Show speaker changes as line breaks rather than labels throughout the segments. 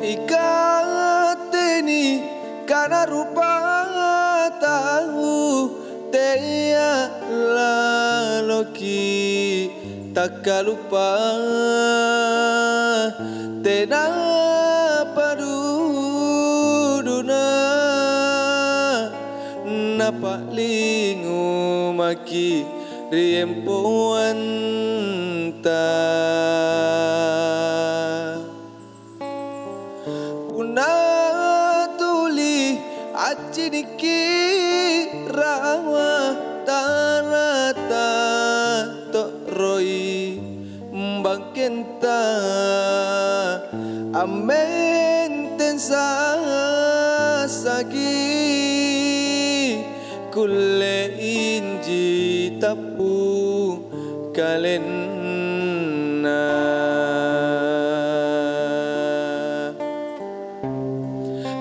Ikatte ni Kana Rupa tahu Teya Laloki Takkaluppa Tenapa Duduna Napa'lingu Maki Riempoanta Punna Tuli Aciniki Rawa Tala Bangkenta Ammenteng Sassaki Kulle Inji Tappu Kalenna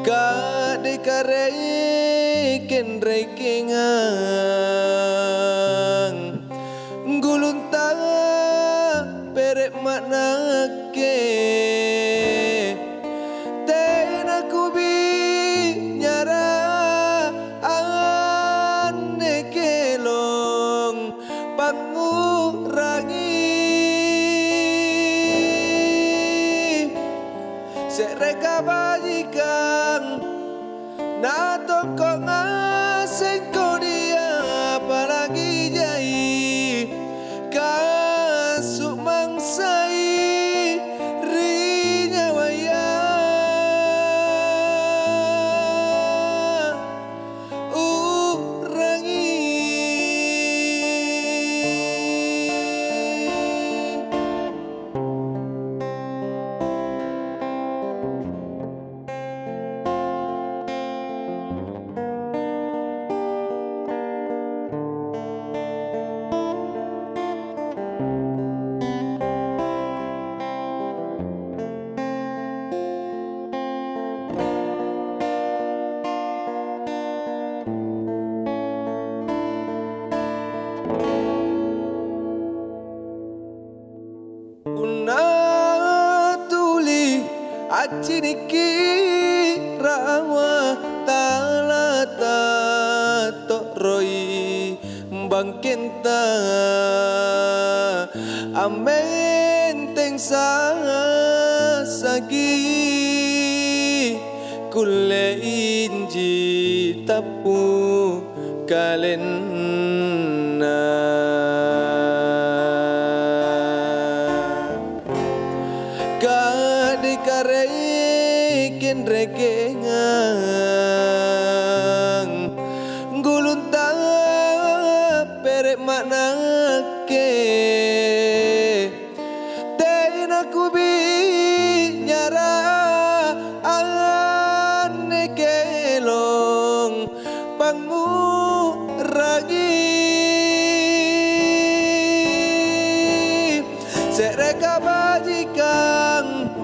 Kade kareken rekengang Gulunta perek maknake Tena kubi nyara ane Kelong Pangngu'rangi Sereka bajikan na toko ngaseng ko dia apalagi jai Kasu'mang sai rinyawaya urangi Punna Tuli Aciniki Rawa Tala Bangkenta Ammenteng Sassaki Kulle Inji Tappu Kalenna Kade kareken rekengang Gulunta perek maknake Tena kubi nyara ane Kelong Pangngu'rangi Sereka bajikan